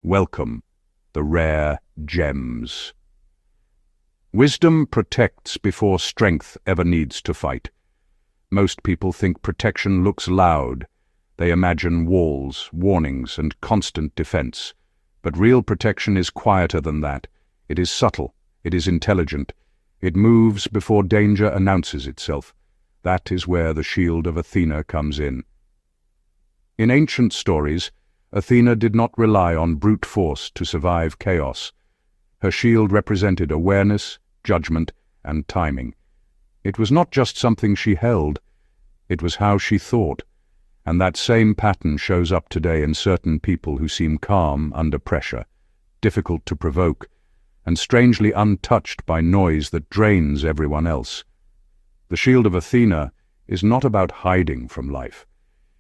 Welcome, the rare gems. Wisdom protects before strength ever needs to fight. Most people think protection looks loud. They imagine walls, warnings, and constant defense. But real protection is quieter than that. It is subtle. It is intelligent. It moves before danger announces itself. That is where the Shield of Athena comes in. In ancient stories, Athena did not rely on brute force to survive chaos. Her shield represented awareness, judgment, and timing. It was not just something she held, it was how she thought. And that same pattern shows up today in certain people who seem calm under pressure, difficult to provoke, and strangely untouched by noise that drains everyone else. The Shield of Athena is not about hiding from life.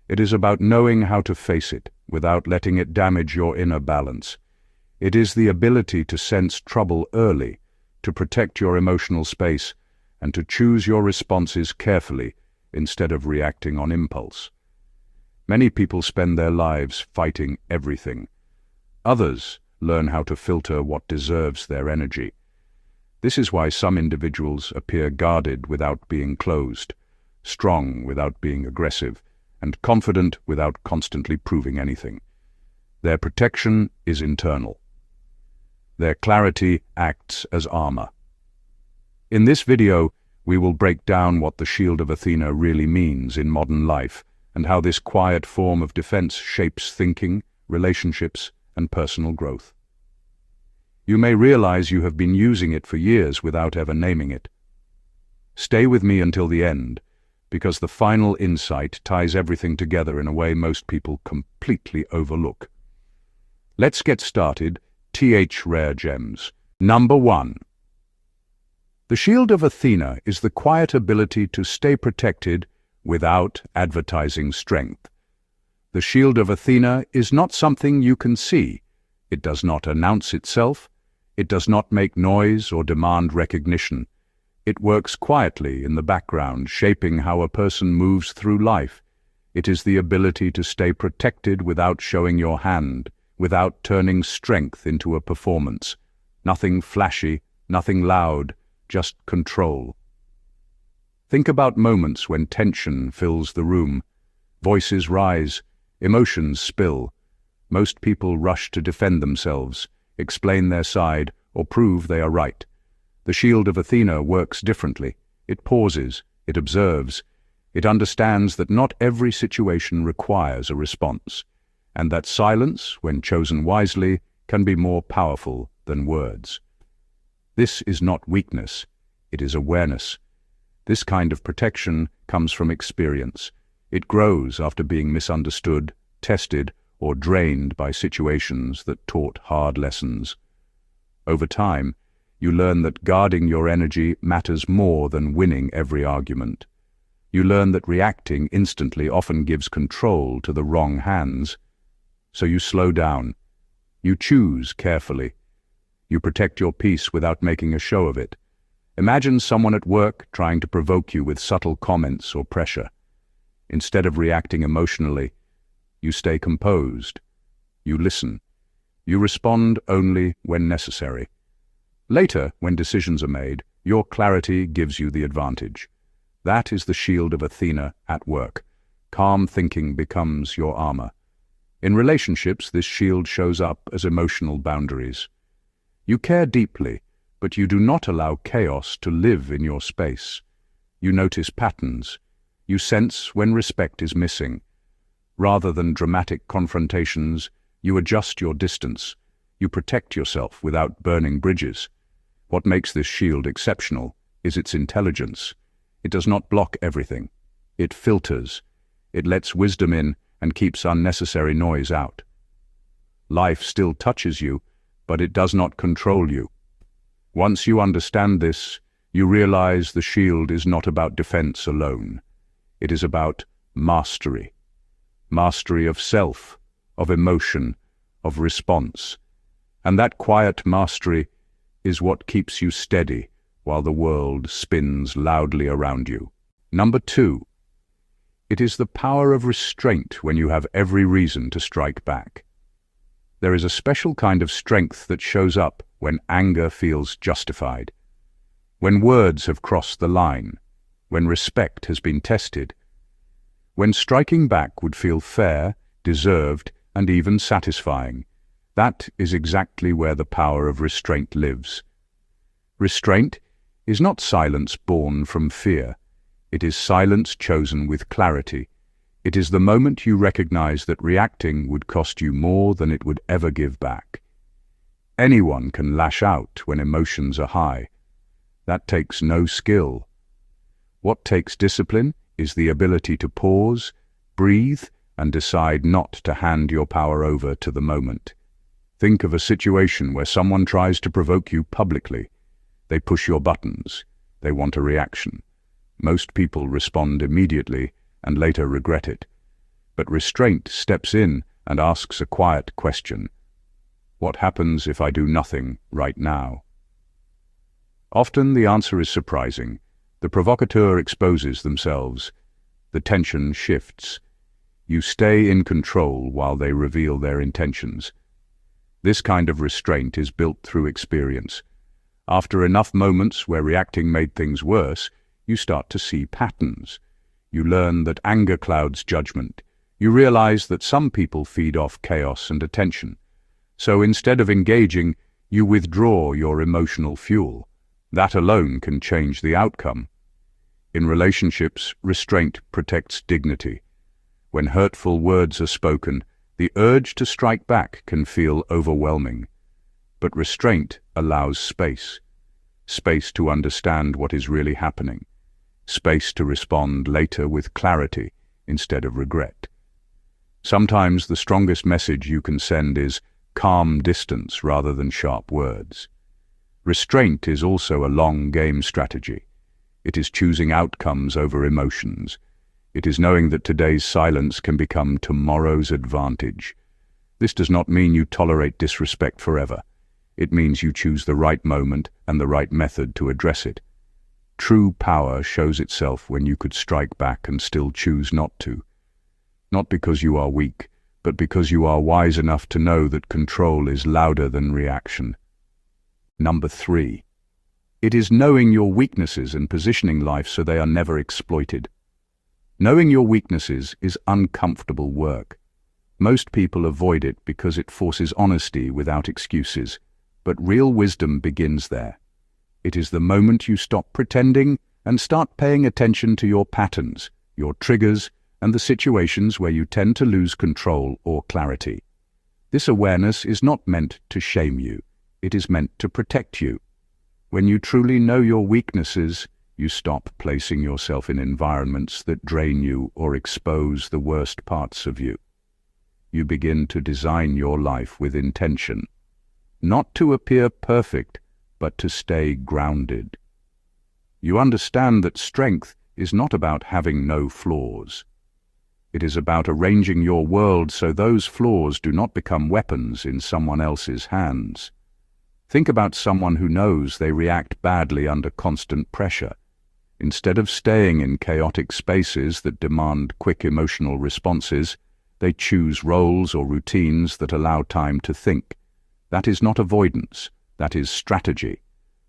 It is about knowing how to face it without letting it damage your inner balance. It is the ability to sense trouble early, to protect your emotional space, and to choose your responses carefully instead of reacting on impulse. Many people spend their lives fighting everything. Others learn how to filter what deserves their energy. This is why some individuals appear guarded without being closed, strong without being aggressive, and confident without constantly proving anything. Their protection is internal. Their clarity acts as armor. In this video, we will break down what the Shield of Athena really means in modern life and how this quiet form of defense shapes thinking, relationships, and personal growth. You may realize you have been using it for years without ever naming it. Stay with me until the end, because the final insight ties everything together in a way most people completely overlook. Let's get started. Rare gems. Number 1. The Shield of Athena is the quiet ability to stay protected without advertising strength. The Shield of Athena is not something you can see. It does not announce itself. It does not make noise or demand recognition. It works quietly in the background, shaping how a person moves through life. It is the ability to stay protected without showing your hand, without turning strength into a performance. Nothing flashy, nothing loud, just control. Think about moments when tension fills the room. Voices rise, emotions spill. Most people rush to defend themselves, explain their side, or prove they are right. The Shield of Athena works differently. It pauses, it observes, it understands that not every situation requires a response, and that silence, when chosen wisely, can be more powerful than words. This is not weakness, it is awareness. This kind of protection comes from experience. It grows after being misunderstood, tested, or drained by situations that taught hard lessons. Over time, you learn that guarding your energy matters more than winning every argument. You learn that reacting instantly often gives control to the wrong hands. So you slow down. You choose carefully. You protect your peace without making a show of it. Imagine someone at work trying to provoke you with subtle comments or pressure. Instead of reacting emotionally, you stay composed. You listen. You respond only when necessary. Later, when decisions are made, your clarity gives you the advantage. That is the Shield of Athena at work. Calm thinking becomes your armor. In relationships, this shield shows up as emotional boundaries. You care deeply, but you do not allow chaos to live in your space. You notice patterns. You sense when respect is missing. Rather than dramatic confrontations, you adjust your distance. You protect yourself without burning bridges. What makes this shield exceptional is its intelligence. It does not block everything. It filters. It lets wisdom in and keeps unnecessary noise out. Life still touches you, but it does not control you. Once you understand this, you realize the shield is not about defense alone. It is about mastery. Mastery of self, of emotion, of response. And that quiet mastery is what keeps you steady while the world spins loudly around you. Number 2. It is the power of restraint when you have every reason to strike back. There is a special kind of strength that shows up when anger feels justified, when words have crossed the line, when respect has been tested, when striking back would feel fair, deserved, and even satisfying. That is exactly where the power of restraint lives. Restraint is not silence born from fear. It is silence chosen with clarity. It is the moment you recognize that reacting would cost you more than it would ever give back. Anyone can lash out when emotions are high. That takes no skill. What takes discipline is the ability to pause, breathe, and decide not to hand your power over to the moment. Think of a situation where someone tries to provoke you publicly. They push your buttons. They want a reaction. Most people respond immediately and later regret it. But restraint steps in and asks a quiet question. What happens if I do nothing right now? Often the answer is surprising. The provocateur exposes themselves. The tension shifts. You stay in control while they reveal their intentions. This kind of restraint is built through experience. After enough moments where reacting made things worse, you start to see patterns. You learn that anger clouds judgment. You realize that some people feed off chaos and attention. So instead of engaging, you withdraw your emotional fuel. That alone can change the outcome. In relationships, restraint protects dignity. When hurtful words are spoken, the urge to strike back can feel overwhelming. But restraint allows space. Space to understand what is really happening. Space to respond later with clarity instead of regret. Sometimes the strongest message you can send is calm distance rather than sharp words. Restraint is also a long game strategy. It is choosing outcomes over emotions. It is knowing that today's silence can become tomorrow's advantage. This does not mean you tolerate disrespect forever. It means you choose the right moment and the right method to address it. True power shows itself when you could strike back and still choose not to. Not because you are weak, but because you are wise enough to know that control is louder than reaction. Number 3. It is knowing your weaknesses and positioning life so they are never exploited. Knowing your weaknesses is uncomfortable work. Most people avoid it because it forces honesty without excuses, but real wisdom begins there. It is the moment you stop pretending and start paying attention to your patterns, your triggers, and the situations where you tend to lose control or clarity. This awareness is not meant to shame you. It is meant to protect you. When you truly know your weaknesses, you stop placing yourself in environments that drain you or expose the worst parts of you. You begin to design your life with intention, not to appear perfect, but to stay grounded. You understand that strength is not about having no flaws. It is about arranging your world so those flaws do not become weapons in someone else's hands. Think about someone who knows they react badly under constant pressure. Instead of staying in chaotic spaces that demand quick emotional responses, they choose roles or routines that allow time to think. That is not avoidance, that is strategy.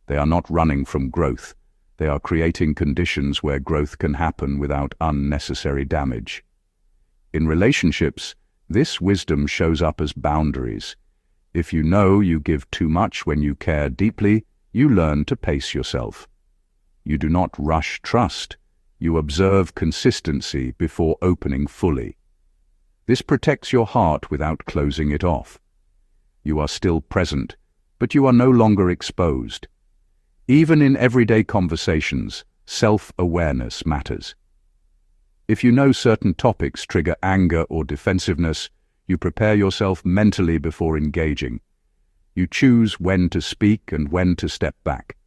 They are not running from growth. They are creating conditions where growth can happen without unnecessary damage. In relationships, this wisdom shows up as boundaries. If you know you give too much when you care deeply, you learn to pace yourself. You do not rush trust. You observe consistency before opening fully. This protects your heart without closing it off. You are still present, but you are no longer exposed. Even in everyday conversations, self-awareness matters. If you know certain topics trigger anger or defensiveness, you prepare yourself mentally before engaging. You choose when to speak and when to step back.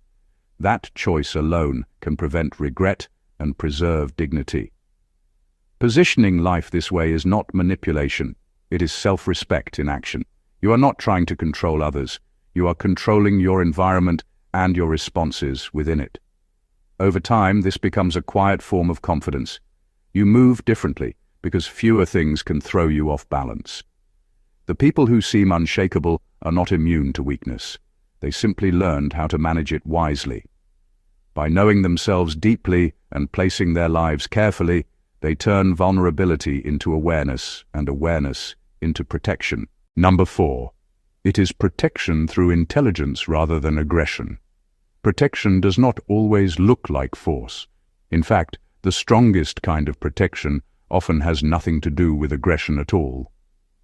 That choice alone can prevent regret and preserve dignity. Positioning life this way is not manipulation. It is self-respect in action. You are not trying to control others. You are controlling your environment and your responses within it. Over time, this becomes a quiet form of confidence. You move differently because fewer things can throw you off balance. The people who seem unshakable are not immune to weakness. They simply learned how to manage it wisely. By knowing themselves deeply and placing their lives carefully, they turn vulnerability into awareness and awareness into protection. Number 4. It is protection through intelligence rather than aggression. Protection does not always look like force. In fact, the strongest kind of protection often has nothing to do with aggression at all.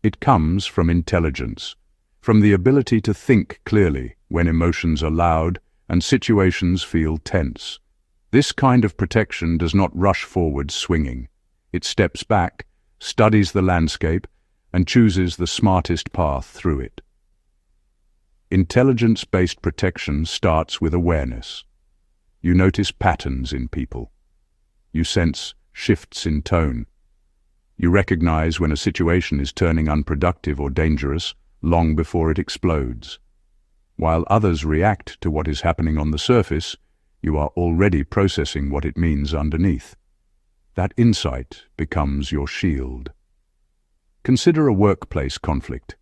It comes from intelligence, from the ability to think clearly when emotions are loud and situations feel tense. This kind of protection does not rush forward swinging. It steps back, studies the landscape, and chooses the smartest path through it. Intelligence-based protection starts with awareness. You notice patterns in people. You sense shifts in tone. You recognize when a situation is turning unproductive or dangerous long before it explodes. While others react to what is happening on the surface, you are already processing what it means underneath. That insight becomes your shield. Consider a workplace conflict.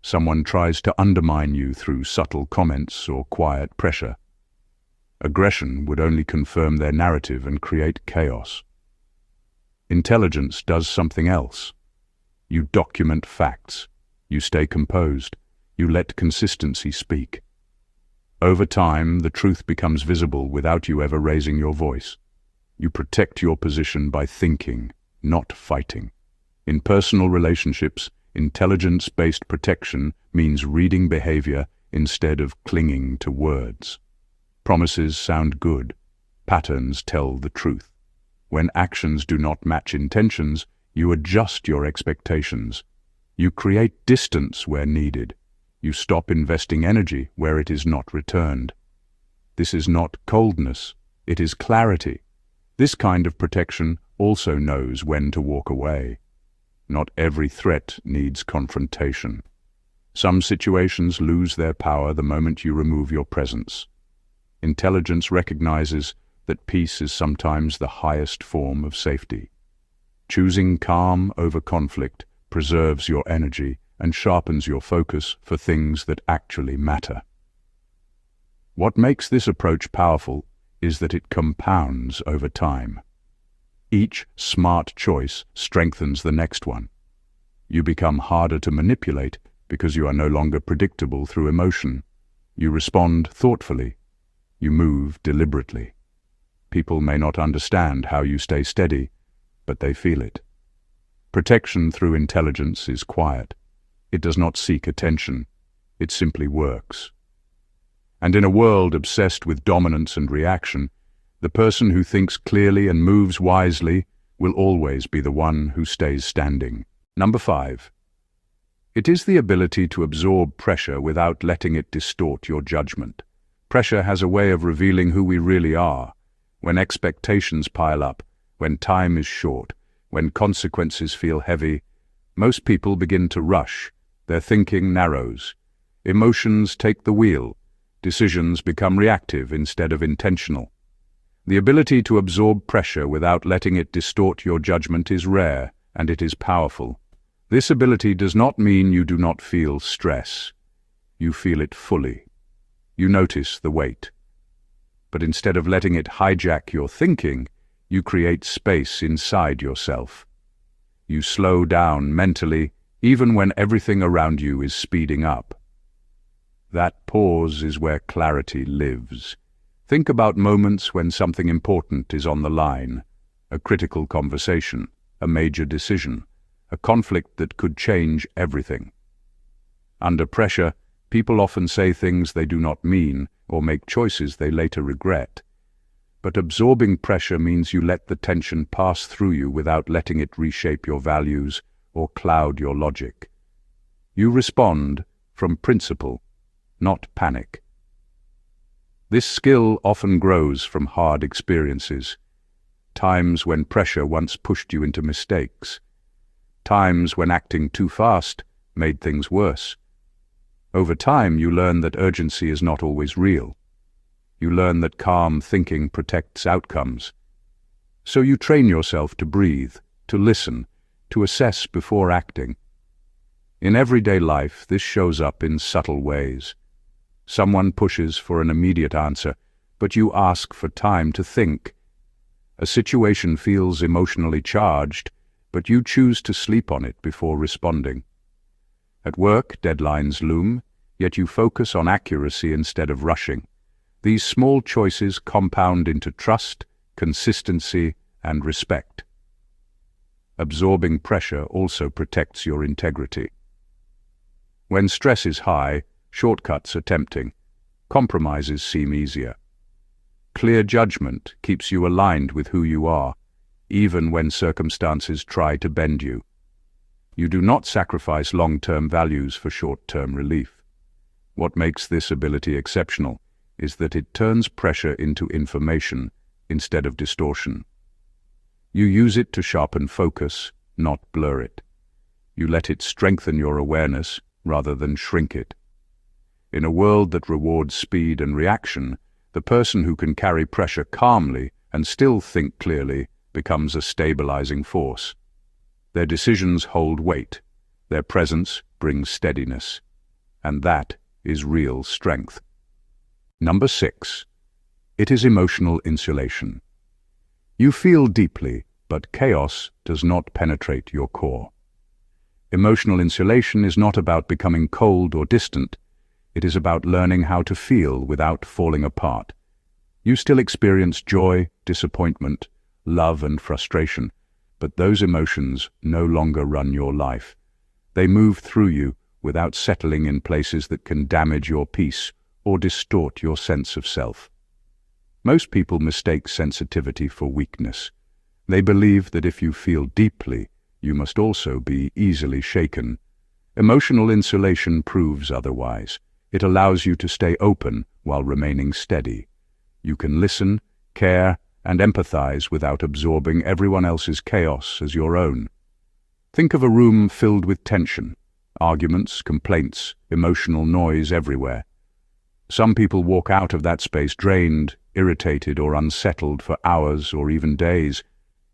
Someone tries to undermine you through subtle comments or quiet pressure. Aggression would only confirm their narrative and create chaos. Intelligence does something else. You document facts. You stay composed. You let consistency speak. Over time, the truth becomes visible without you ever raising your voice. You protect your position by thinking, not fighting. In personal relationships, intelligence-based protection means reading behavior instead of clinging to words. Promises sound good. Patterns tell the truth. When actions do not match intentions, you adjust your expectations. You create distance where needed. You stop investing energy where it is not returned. This is not coldness, it is clarity. This kind of protection also knows when to walk away. Not every threat needs confrontation. Some situations lose their power the moment you remove your presence. Intelligence recognizes that peace is sometimes the highest form of safety. Choosing calm over conflict preserves your energy and sharpens your focus for things that actually matter. What makes this approach powerful is that it compounds over time. Each smart choice strengthens the next one. You become harder to manipulate because you are no longer predictable through emotion. You respond thoughtfully. You move deliberately. People may not understand how you stay steady, but they feel it. Protection through intelligence is quiet. It does not seek attention. It simply works. And in a world obsessed with dominance and reaction, the person who thinks clearly and moves wisely will always be the one who stays standing. Number 5. It is the ability to absorb pressure without letting it distort your judgment. Pressure has a way of revealing who we really are. When expectations pile up, when time is short, when consequences feel heavy, most people begin to rush. Their thinking narrows. Emotions take the wheel. Decisions become reactive instead of intentional. The ability to absorb pressure without letting it distort your judgment is rare, and it is powerful. This ability does not mean you do not feel stress. You feel it fully. You notice the weight. But instead of letting it hijack your thinking, you create space inside yourself. You slow down mentally, even when everything around you is speeding up. That pause is where clarity lives. Think about moments when something important is on the line, a critical conversation, a major decision, a conflict that could change everything. Under pressure, people often say things they do not mean or make choices they later regret. But absorbing pressure means you let the tension pass through you without letting it reshape your values or cloud your logic. You respond from principle, not panic. This skill often grows from hard experiences. Times when pressure once pushed you into mistakes. Times when acting too fast made things worse. Over time, you learn that urgency is not always real. You learn that calm thinking protects outcomes. So you train yourself to breathe, to listen, to assess before acting. In everyday life, this shows up in subtle ways. Someone pushes for an immediate answer, but you ask for time to think. A situation feels emotionally charged, but you choose to sleep on it before responding. At work, deadlines loom, yet you focus on accuracy instead of rushing. These small choices compound into trust, consistency, and respect. Absorbing pressure also protects your integrity. When stress is high, shortcuts are tempting. Compromises seem easier. Clear judgment keeps you aligned with who you are, even when circumstances try to bend you. You do not sacrifice long-term values for short-term relief. What makes this ability exceptional is that it turns pressure into information instead of distortion. You use it to sharpen focus, not blur it. You let it strengthen your awareness rather than shrink it. In a world that rewards speed and reaction, the person who can carry pressure calmly and still think clearly becomes a stabilizing force. Their decisions hold weight, their presence brings steadiness, and that is real strength. Number 6. It is emotional insulation. You feel deeply, but chaos does not penetrate your core. Emotional insulation is not about becoming cold or distant. It is about learning how to feel without falling apart. You still experience joy, disappointment, love and frustration, but those emotions no longer run your life. They move through you without settling in places that can damage your peace or distort your sense of self. Most people mistake sensitivity for weakness. They believe that if you feel deeply, you must also be easily shaken. Emotional insulation proves otherwise. It allows you to stay open while remaining steady. You can listen, care, and empathize without absorbing everyone else's chaos as your own. Think of a room filled with tension, arguments, complaints, emotional noise everywhere. Some people walk out of that space drained, irritated, or unsettled for hours or even days.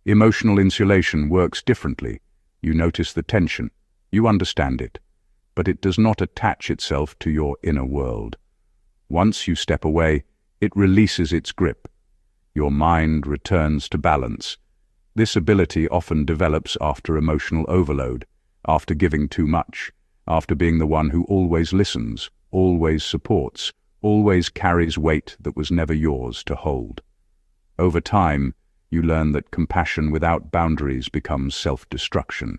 Emotional insulation works differently. You notice the tension, you understand it, but it does not attach itself to your inner world. Once you step away, it releases its grip. Your mind returns to balance. This ability often develops after emotional overload, after giving too much, after being the one who always listens, always supports, always carries weight that was never yours to hold. Over time, you learn that compassion without boundaries becomes self-destruction.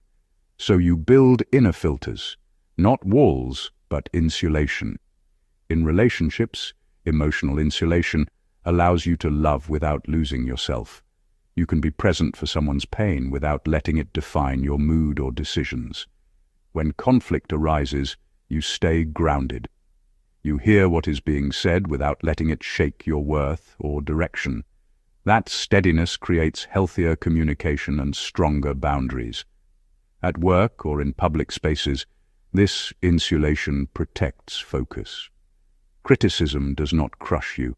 So you build inner filters, not walls, but insulation. In relationships, emotional insulation allows you to love without losing yourself. You can be present for someone's pain without letting it define your mood or decisions. When conflict arises, you stay grounded. You hear what is being said without letting it shake your worth or direction. That steadiness creates healthier communication and stronger boundaries. At work or in public spaces, this insulation protects focus. Criticism does not crush you.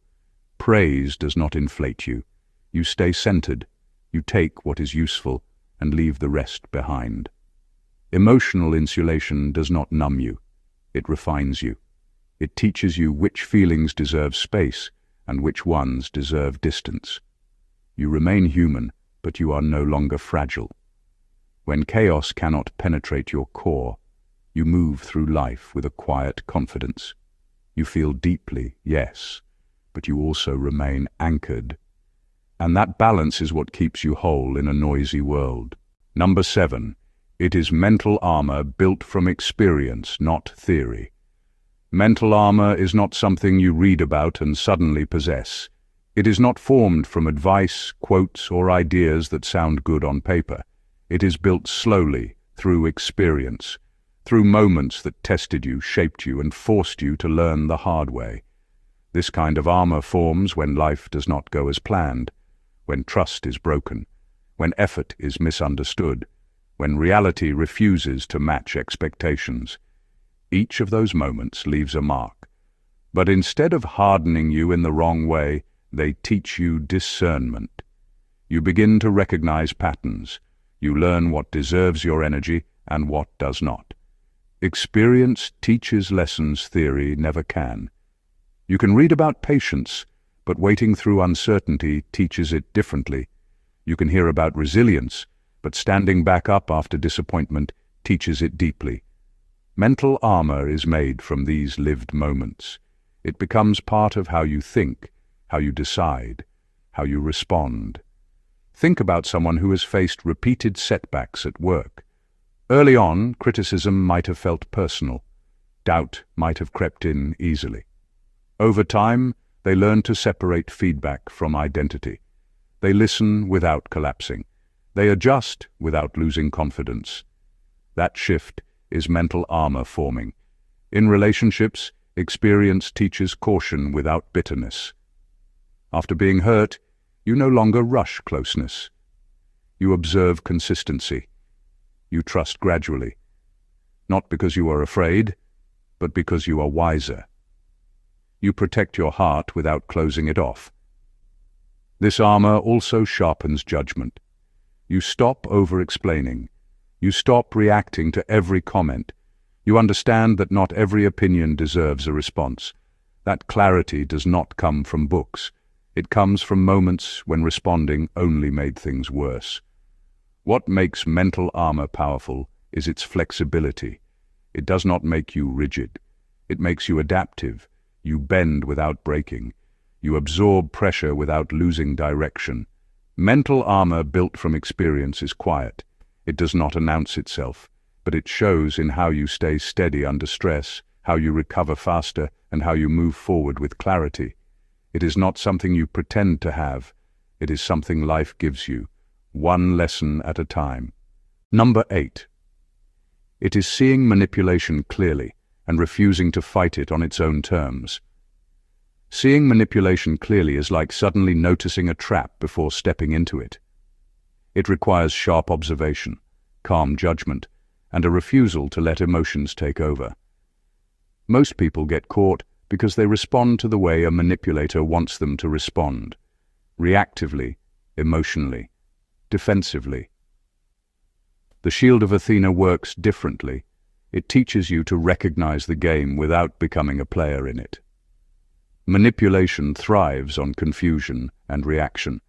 Praise does not inflate you. You stay centered. You take what is useful and leave the rest behind. Emotional insulation does not numb you. It refines you. It teaches you which feelings deserve space and which ones deserve distance. You remain human, but you are no longer fragile. When chaos cannot penetrate your core, you move through life with a quiet confidence. You feel deeply, yes, but you also remain anchored. And that balance is what keeps you whole in a noisy world. Number 7. It is mental armor built from experience, not theory. Mental armor is not something you read about and suddenly possess. It is not formed from advice, quotes, or ideas that sound good on paper. It is built slowly, through experience, through moments that tested you, shaped you, and forced you to learn the hard way. This kind of armor forms when life does not go as planned, when trust is broken, when effort is misunderstood, when reality refuses to match expectations. Each of those moments leaves a mark. But instead of hardening you in the wrong way, they teach you discernment. You begin to recognize patterns. You learn what deserves your energy and what does not. Experience teaches lessons theory never can. You can read about patience, but waiting through uncertainty teaches it differently. You can hear about resilience, but standing back up after disappointment teaches it deeply. Mental armor is made from these lived moments. It becomes part of how you think, how you decide, how you respond. Think about someone who has faced repeated setbacks at work. Early on, criticism might have felt personal. Doubt might have crept in easily. Over time, they learn to separate feedback from identity. They listen without collapsing. They adjust without losing confidence. That shift is mental armor forming. In relationships, experience teaches caution without bitterness. After being hurt, you no longer rush closeness. You observe consistency. You trust gradually. Not because you are afraid, but because you are wiser. You protect your heart without closing it off. This armor also sharpens judgment. You stop over-explaining. You stop reacting to every comment. You understand that not every opinion deserves a response. That clarity does not come from books. It comes from moments when responding only made things worse. What makes mental armor powerful is its flexibility. It does not make you rigid. It makes you adaptive. You bend without breaking. You absorb pressure without losing direction. Mental armor built from experience is quiet. It does not announce itself, but it shows in how you stay steady under stress, how you recover faster, and how you move forward with clarity. It is not something you pretend to have. It is something life gives you, one lesson at a time. Number 8. It is seeing manipulation clearly and refusing to fight it on its own terms. Seeing manipulation clearly is like suddenly noticing a trap before stepping into it. It requires sharp observation, calm judgment, and a refusal to let emotions take over. Most people get caught because they respond to the way a manipulator wants them to respond, reactively, emotionally, defensively. The Shield of Athena works differently. It teaches you to recognize the game without becoming a player in it. Manipulation thrives on confusion and reaction.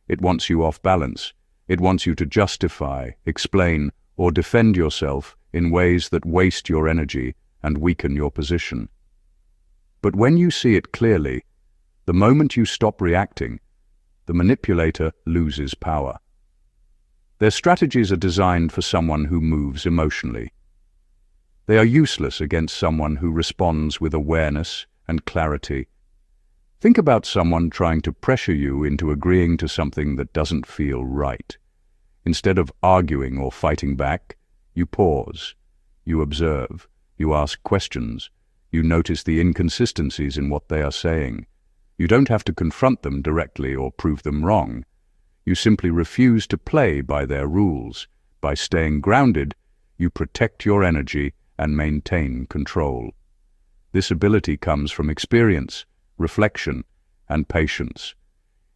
It wants you off balance. It wants you to justify, explain, or defend yourself in ways that waste your energy and weaken your position. But when you see it clearly, the moment you stop reacting, the manipulator loses power. Their strategies are designed for someone who moves emotionally. They are useless against someone who responds with awareness and clarity. Think about someone trying to pressure you into agreeing to something that doesn't feel right. Instead of arguing or fighting back, you pause, you observe, you ask questions, you notice the inconsistencies in what they are saying. You don't have to confront them directly or prove them wrong. You simply refuse to play by their rules. By staying grounded, you protect your energy and maintain control. This ability comes from experience, reflection, and patience.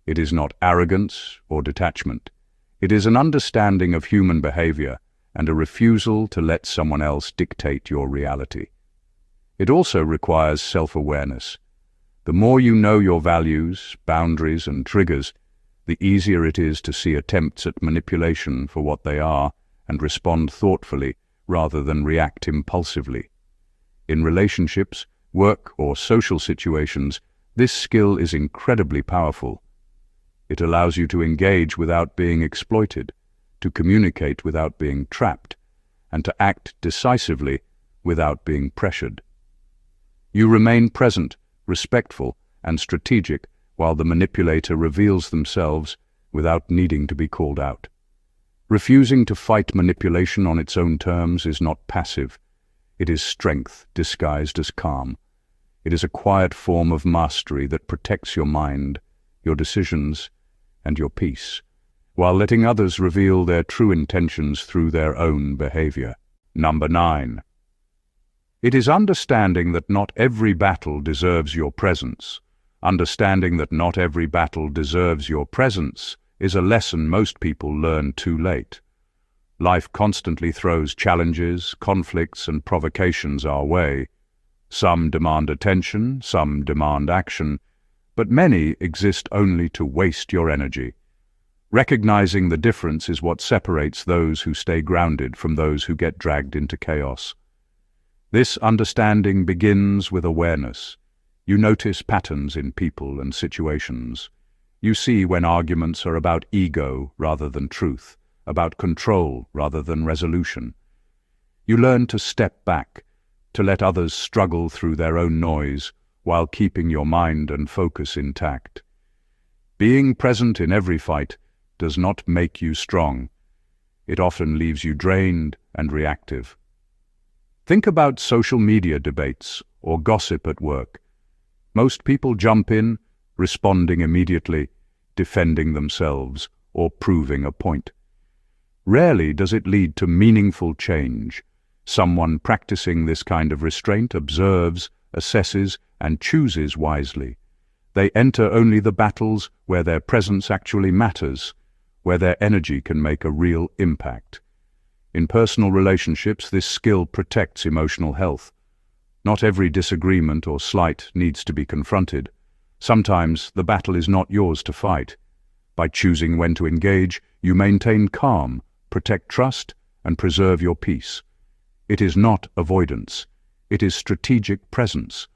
It is not arrogance or detachment. It is an understanding of human behavior and a refusal to let someone else dictate your reality. It also requires self-awareness. The more you know your values, boundaries, and triggers, the easier it is to see attempts at manipulation for what they are and respond thoughtfully rather than react impulsively. In relationships, work, or social situations, this skill is incredibly powerful. It allows you to engage without being exploited, to communicate without being trapped, and to act decisively without being pressured. You remain present, respectful, and strategic while the manipulator reveals themselves without needing to be called out. Refusing to fight manipulation on its own terms is not passive. It is strength disguised as calm. It is a quiet form of mastery that protects your mind, your decisions, and your peace, while letting others reveal their true intentions through their own behavior. Number 9. It is understanding that not every battle deserves your presence. Understanding that not every battle deserves your presence is a lesson most people learn too late. Life constantly throws challenges, conflicts, and provocations our way. Some demand attention, some demand action, but many exist only to waste your energy. Recognizing the difference is what separates those who stay grounded from those who get dragged into chaos. This understanding begins with awareness. You notice patterns in people and situations. You see when arguments are about ego rather than truth, about control rather than resolution. You learn to step back, to let others struggle through their own noise while keeping your mind and focus intact. Being present in every fight does not make you strong. It often leaves you drained and reactive. Think about social media debates or gossip at work. Most people jump in, responding immediately, defending themselves, or proving a point. Rarely does it lead to meaningful change. Someone practicing this kind of restraint observes, assesses, and chooses wisely. They enter only the battles where their presence actually matters, where their energy can make a real impact. In personal relationships, this skill protects emotional health. Not every disagreement or slight needs to be confronted. Sometimes the battle is not yours to fight. By choosing when to engage, you maintain calm, protect trust, and preserve your peace. It is not avoidance. It is strategic presence.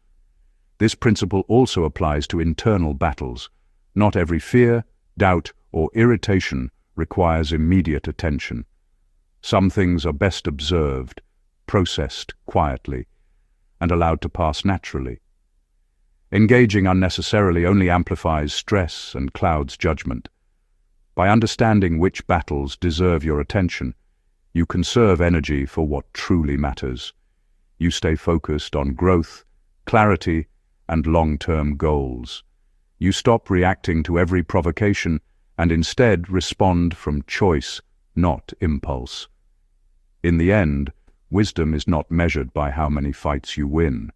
This principle also applies to internal battles. Not every fear, doubt, or irritation requires immediate attention. Some things are best observed, processed quietly, and allowed to pass naturally. Engaging unnecessarily only amplifies stress and clouds judgment. By understanding which battles deserve your attention, you conserve energy for what truly matters. You stay focused on growth, clarity, and long-term goals. You stop reacting to every provocation and instead respond from choice, not impulse. In the end, wisdom is not measured by how many fights you win.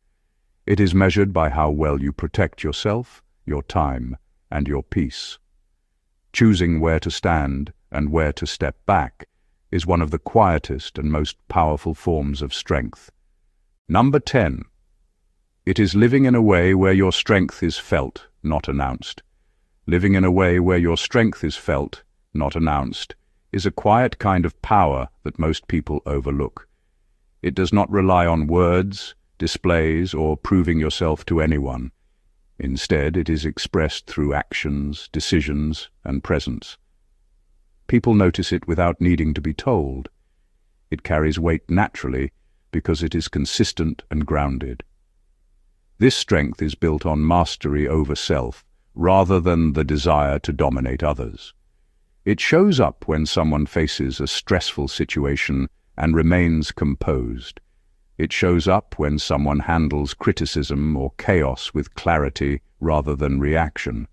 It is measured by how well you protect yourself, your time, and your peace. Choosing where to stand and where to step back is one of the quietest and most powerful forms of strength. Number 10. It is living in a way where your strength is felt, not announced. Living in a way where your strength is felt, not announced, is a quiet kind of power that most people overlook. It does not rely on words, displays, or proving yourself to anyone. Instead, it is expressed through actions, decisions, and presence. People notice it without needing to be told. It carries weight naturally because it is consistent and grounded. This strength is built on mastery over self, rather than the desire to dominate others. It shows up when someone faces a stressful situation and remains composed. It shows up when someone handles criticism or chaos with clarity rather than reaction.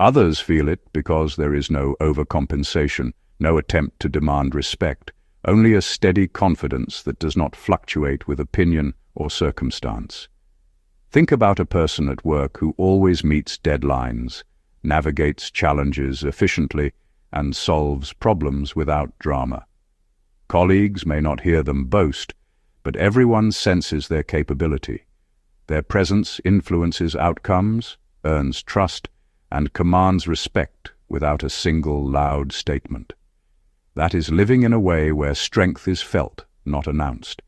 Others feel it because there is no overcompensation, no attempt to demand respect, only a steady confidence that does not fluctuate with opinion or circumstance. Think about a person at work who always meets deadlines, navigates challenges efficiently, and solves problems without drama. Colleagues may not hear them boast, but everyone senses their capability. Their presence influences outcomes, earns trust, and commands respect without a single loud statement. That is living in a way where strength is felt, not announced.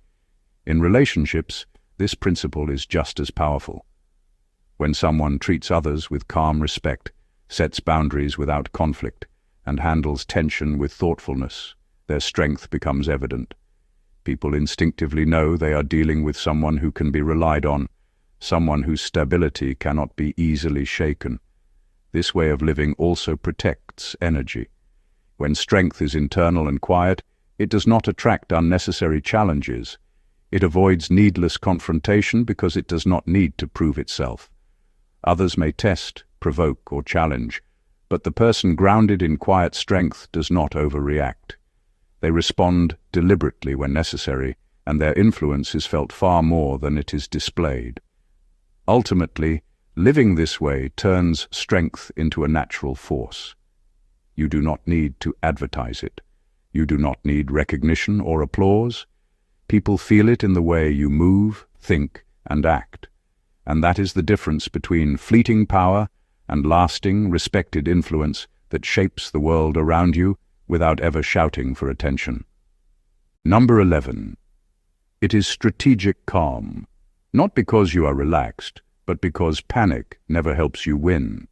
In relationships, this principle is just as powerful. When someone treats others with calm respect, sets boundaries without conflict, and handles tension with thoughtfulness, their strength becomes evident. People instinctively know they are dealing with someone who can be relied on, someone whose stability cannot be easily shaken. This way of living also protects energy. When strength is internal and quiet, it does not attract unnecessary challenges. It avoids needless confrontation because it does not need to prove itself. Others may test, provoke, or challenge, but the person grounded in quiet strength does not overreact. They respond deliberately when necessary, and their influence is felt far more than it is displayed. Ultimately, living this way turns strength into a natural force. You do not need to advertise it. You do not need recognition or applause. People feel it in the way you move, think, and act. And that is the difference between fleeting power and lasting, respected influence that shapes the world around you without ever shouting for attention. Number 11. It is strategic calm, not because you are relaxed, but because panic never helps you win.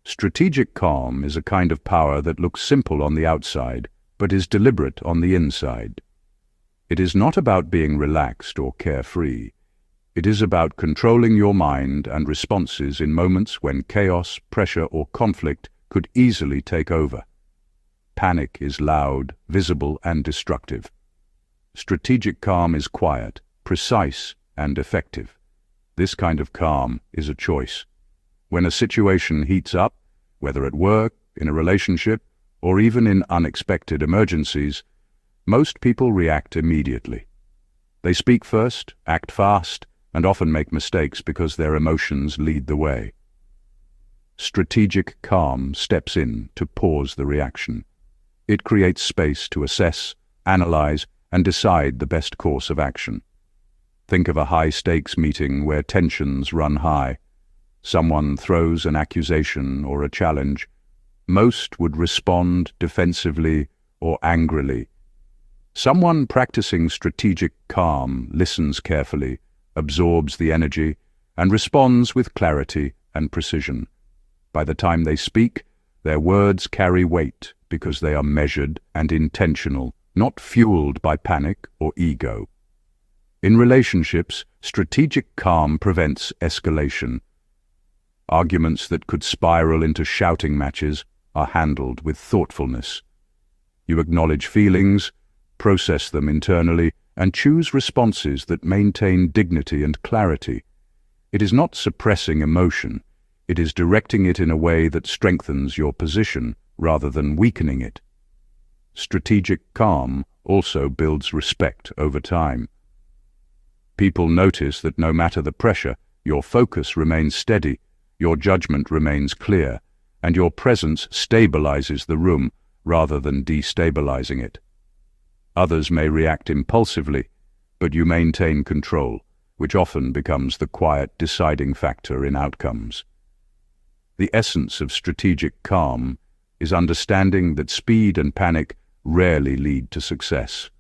Strategic calm is a kind of power that looks simple on the outside, but is deliberate on the inside. It is not about being relaxed or carefree. It is about controlling your mind and responses in moments when chaos, pressure, or conflict could easily take over. Panic is loud, visible, and destructive. Strategic calm is quiet, precise, and effective. This kind of calm is a choice. When a situation heats up, whether at work, in a relationship, or even in unexpected emergencies, most people react immediately. They speak first, act fast, and often make mistakes because their emotions lead the way. Strategic calm steps in to pause the reaction. It creates space to assess, analyze, and decide the best course of action. Think of a high-stakes meeting where tensions run high. Someone throws an accusation or a challenge. Most would respond defensively or angrily. Someone practicing strategic calm listens carefully, absorbs the energy, and responds with clarity and precision. By the time they speak, their words carry weight because they are measured and intentional, not fueled by panic or ego. In relationships, strategic calm prevents escalation. Arguments that could spiral into shouting matches are handled with thoughtfulness. You acknowledge feelings, process them internally, and choose responses that maintain dignity and clarity. It is not suppressing emotion. It is directing it in a way that strengthens your position rather than weakening it. Strategic calm also builds respect over time. People notice that no matter the pressure, your focus remains steady, your judgment remains clear, and your presence stabilizes the room rather than destabilizing it. Others may react impulsively, but you maintain control, which often becomes the quiet deciding factor in outcomes. The essence of strategic calm is understanding that speed and panic rarely lead to success.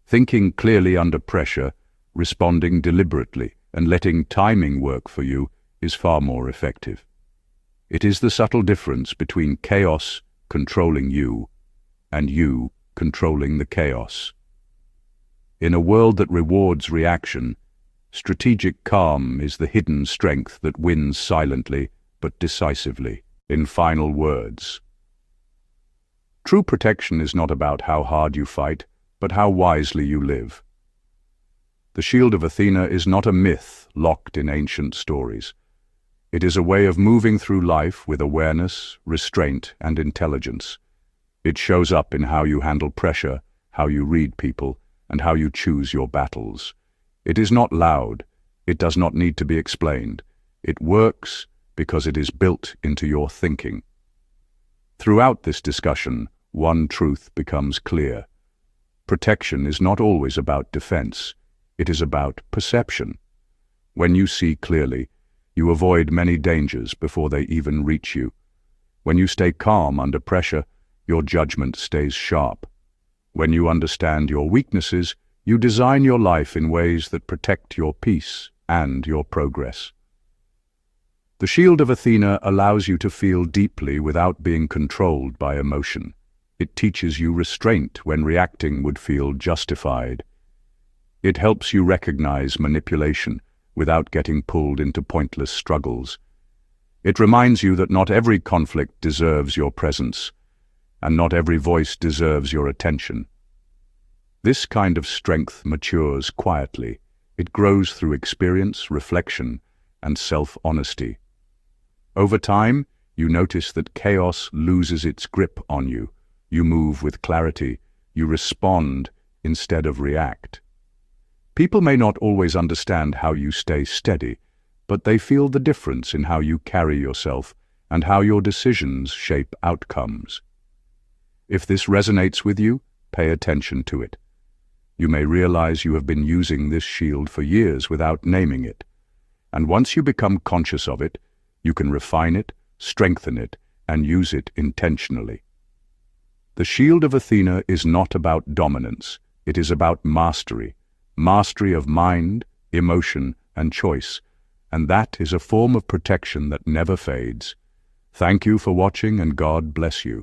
Thinking clearly under pressure, responding deliberately, and letting timing work for you is far more effective. It is the subtle difference between chaos controlling you and you controlling the chaos. In a world that rewards reaction, strategic calm is the hidden strength that wins silently but decisively. In final words, true protection is not about how hard you fight, but how wisely you live. The Shield of Athena is not a myth locked in ancient stories. It is a way of moving through life with awareness, restraint, and intelligence. It shows up in how you handle pressure, how you read people, and how you choose your battles. It is not loud. It does not need to be explained. It works because it is built into your thinking. Throughout this discussion, one truth becomes clear. Protection is not always about defense. It is about perception. When you see clearly, you avoid many dangers before they even reach you. When you stay calm under pressure, your judgment stays sharp. When you understand your weaknesses, you design your life in ways that protect your peace and your progress. The Shield of Athena allows you to feel deeply without being controlled by emotion. It teaches you restraint when reacting would feel justified. It helps you recognize manipulation without getting pulled into pointless struggles. It reminds you that not every conflict deserves your presence, and not every voice deserves your attention. This kind of strength matures quietly. It grows through experience, reflection, and self-honesty. Over time, you notice that chaos loses its grip on you. You move with clarity. You respond instead of react. People may not always understand how you stay steady, but they feel the difference in how you carry yourself and how your decisions shape outcomes. If this resonates with you, pay attention to it. You may realize you have been using this shield for years without naming it. And once you become conscious of it, you can refine it, strengthen it, and use it intentionally. The Shield of Athena is not about dominance. It is about mastery. Mastery of mind, emotion, and choice. And that is a form of protection that never fades. Thank you for watching, and God bless you.